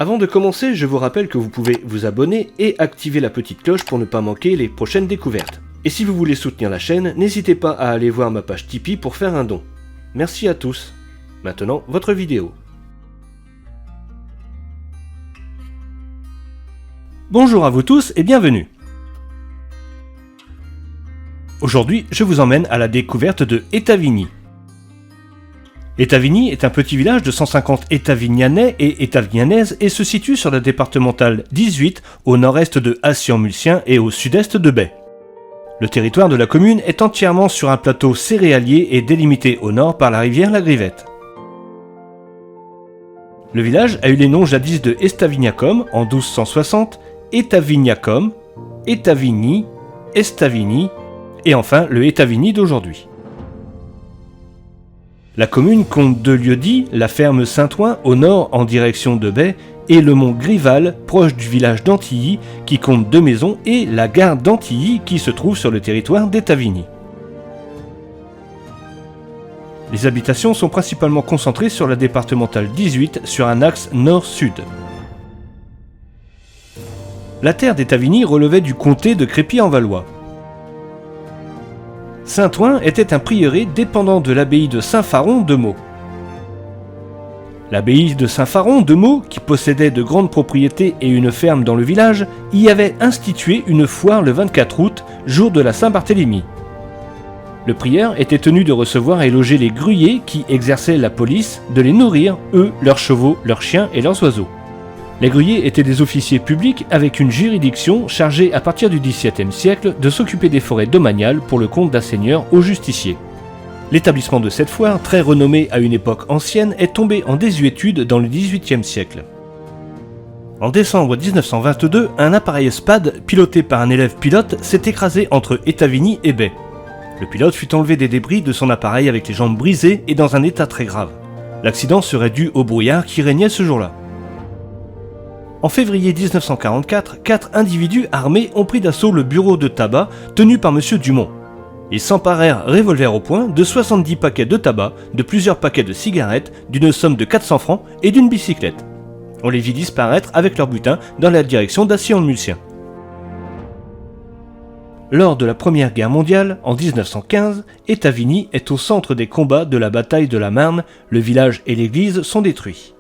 Avant de commencer, je vous rappelle que vous pouvez vous abonner et activer la petite cloche pour ne pas manquer les prochaines découvertes. Et si vous voulez soutenir la chaîne, n'hésitez pas à aller voir ma page Tipeee pour faire un don. Merci à tous. Maintenant, votre vidéo. Bonjour à vous tous et bienvenue. Aujourd'hui, je vous emmène à la découverte de Etavigny. Etavigny est un petit village de 150 Étavignanais et Étavignanaises et se situe sur la départementale 18 au nord-est de Acy-en-Mulciens et au sud-est de Bay. Le territoire de la commune est entièrement sur un plateau céréalier et délimité au nord par la rivière la Grivette. Le village a eu les noms jadis de Estavignacum en 1260, Etavignacum, Etavigny, Estavigny et enfin le Etavigny d'aujourd'hui. La commune compte deux lieux-dits, la ferme Saint-Ouen au nord en direction de Bay et le mont Grival proche du village d'Antilly qui compte deux maisons et la gare d'Antilly qui se trouve sur le territoire d'Etavigny. Les habitations sont principalement concentrées sur la départementale 18 sur un axe nord-sud. La terre d'Etavigny relevait du comté de Crépy-en-Valois. Saint-Ouen était un prieuré dépendant de l'abbaye de Saint-Faron de Meaux. L'abbaye de Saint-Faron de Meaux, qui possédait de grandes propriétés et une ferme dans le village, y avait institué une foire le 24 août, jour de la Saint-Barthélemy. Le prieur était tenu de recevoir et loger les gruyers qui exerçaient la police, de les nourrir, eux, leurs chevaux, leurs chiens et leurs oiseaux. Les gruyers étaient des officiers publics avec une juridiction chargée à partir du XVIIe siècle de s'occuper des forêts domaniales pour le compte d'un seigneur au justicier. L'établissement de cette foire, très renommée à une époque ancienne, est tombé en désuétude dans le XVIIIe siècle. En décembre 1922, un appareil SPAD piloté par un élève pilote s'est écrasé entre Etavigny et Bay. Le pilote fut enlevé des débris de son appareil avec les jambes brisées et dans un état très grave. L'accident serait dû au brouillard qui régnait ce jour-là. En février 1944, 4 individus armés ont pris d'assaut le bureau de tabac tenu par M. Dumont. Ils s'emparèrent, revolver au poing, de 70 paquets de tabac, de plusieurs paquets de cigarettes, d'une somme de 400 francs et d'une bicyclette. On les vit disparaître avec leur butin dans la direction d'Acy-en-Mulciens. Lors de la Première Guerre mondiale, en 1915, Etavigny est au centre des combats de la bataille de la Marne, le village et l'église sont détruits.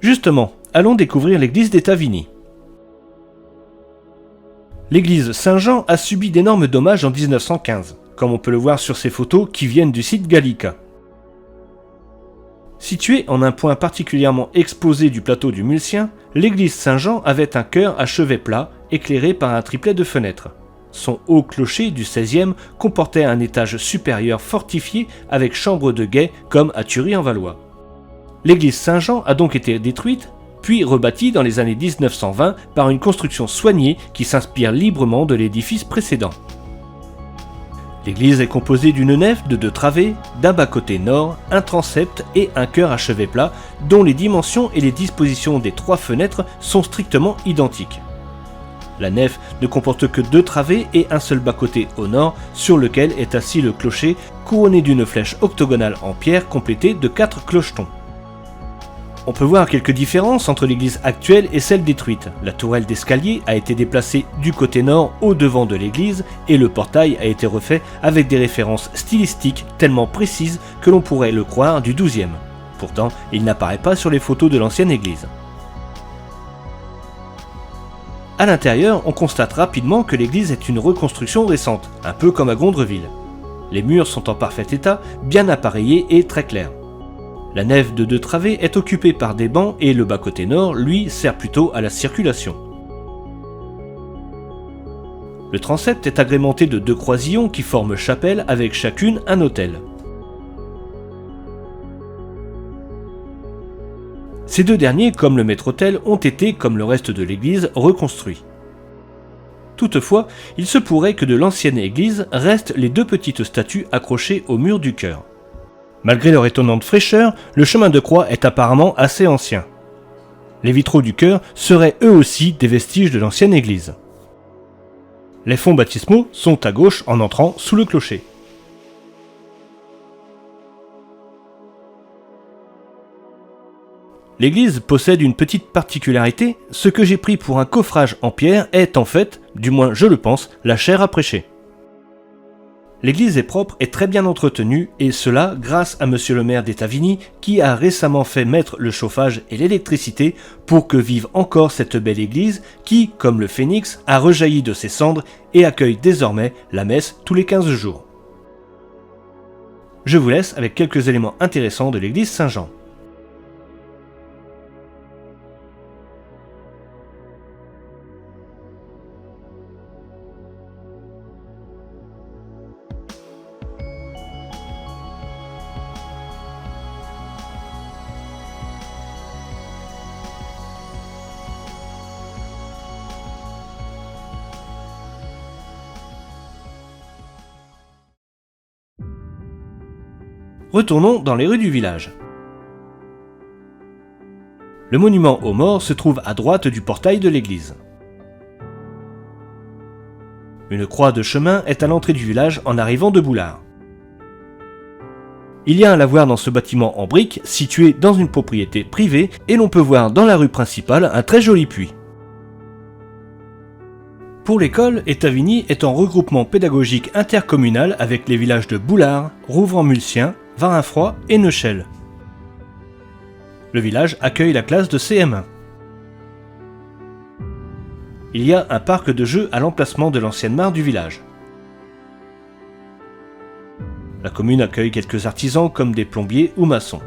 Justement, allons découvrir l'église d'Etavigny. L'église Saint-Jean a subi d'énormes dommages en 1915, comme on peut le voir sur ces photos qui viennent du site Gallica. Située en un point particulièrement exposé du plateau du Mulcien, l'église Saint-Jean avait un chœur à chevet plat, éclairé par un triplet de fenêtres. Son haut clocher du XVIe comportait un étage supérieur fortifié avec chambre de guet comme à Thury-en-Valois. L'église Saint-Jean a donc été détruite, puis rebâtie dans les années 1920 par une construction soignée qui s'inspire librement de l'édifice précédent. L'église est composée d'une nef de 2 travées, d'un bas-côté nord, un transept et un chœur à chevet plat, dont les dimensions et les dispositions des 3 fenêtres sont strictement identiques. La nef ne comporte que 2 travées et un seul bas-côté au nord, sur lequel est assis le clocher, couronné d'une flèche octogonale en pierre complétée de 4 clochetons. On peut voir quelques différences entre l'église actuelle et celle détruite. La tourelle d'escalier a été déplacée du côté nord au devant de l'église et le portail a été refait avec des références stylistiques tellement précises que l'on pourrait le croire du XIIe. Pourtant, il n'apparaît pas sur les photos de l'ancienne église. À l'intérieur, on constate rapidement que l'église est une reconstruction récente, un peu comme à Gondreville. Les murs sont en parfait état, bien appareillés et très clairs. La nef de 2 travées est occupée par des bancs et le bas-côté nord, lui, sert plutôt à la circulation. Le transept est agrémenté de 2 croisillons qui forment chapelle avec chacune un autel. Ces 2 derniers, comme le maître-autel, ont été, comme le reste de l'église, reconstruits. Toutefois, il se pourrait que de l'ancienne église restent les 2 petites statues accrochées au mur du chœur. Malgré leur étonnante fraîcheur, le chemin de croix est apparemment assez ancien. Les vitraux du chœur seraient eux aussi des vestiges de l'ancienne église. Les fonds baptismaux sont à gauche en entrant sous le clocher. L'église possède une petite particularité, ce que j'ai pris pour un coffrage en pierre est en fait, du moins je le pense, la chaire à prêcher. L'église est propre et très bien entretenue, et cela grâce à monsieur le maire d'Étavigny qui a récemment fait mettre le chauffage et l'électricité pour que vive encore cette belle église qui, comme le phénix, a rejailli de ses cendres et accueille désormais la messe tous les 15 jours. Je vous laisse avec quelques éléments intéressants de l'église Saint-Jean. Retournons dans les rues du village. Le monument aux morts se trouve à droite du portail de l'église. Une croix de chemin est à l'entrée du village en arrivant de Boulard. Il y a un lavoir dans ce bâtiment en briques situé dans une propriété privée et l'on peut voir dans la rue principale un très joli puits. Pour l'école, Étavigny est en regroupement pédagogique intercommunal avec les villages de Boulard, Rouvres-en-Mulcien, Varinfroid et Neuchel. Le village accueille la classe de CM1. Il y a un parc de jeux à l'emplacement de l'ancienne mare du village. La commune accueille quelques artisans comme des plombiers ou maçons.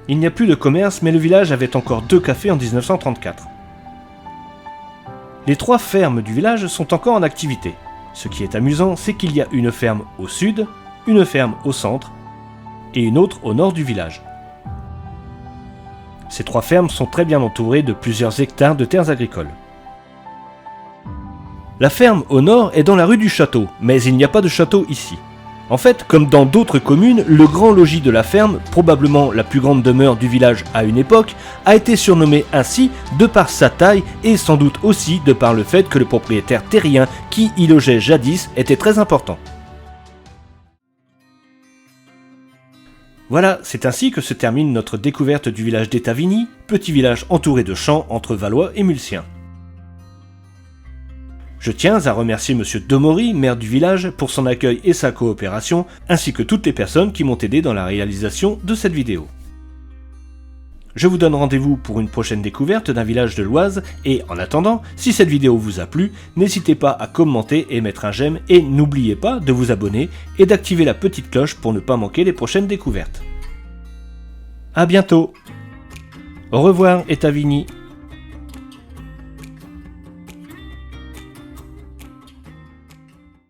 Il n'y a plus de commerce, mais le village avait encore 2 cafés en 1934. Les 3 fermes du village sont encore en activité. Ce qui est amusant, c'est qu'il y a une ferme au sud, une ferme au centre et une autre au nord du village. Ces 3 fermes sont très bien entourées de plusieurs hectares de terres agricoles. La ferme au nord est dans la rue du château, mais il n'y a pas de château ici. En fait, comme dans d'autres communes, le grand logis de la ferme, probablement la plus grande demeure du village à une époque, a été surnommé ainsi de par sa taille et sans doute aussi de par le fait que le propriétaire terrien qui y logeait jadis était très important. Voilà, c'est ainsi que se termine notre découverte du village d'Étavigny, petit village entouré de champs entre Valois et Mulciens. Je tiens à remercier monsieur Demory, maire du village, pour son accueil et sa coopération, ainsi que toutes les personnes qui m'ont aidé dans la réalisation de cette vidéo. Je vous donne rendez-vous pour une prochaine découverte d'un village de l'Oise, et en attendant, si cette vidéo vous a plu, n'hésitez pas à commenter et mettre un j'aime, et n'oubliez pas de vous abonner et d'activer la petite cloche pour ne pas manquer les prochaines découvertes. A bientôt. Au revoir Étavigny.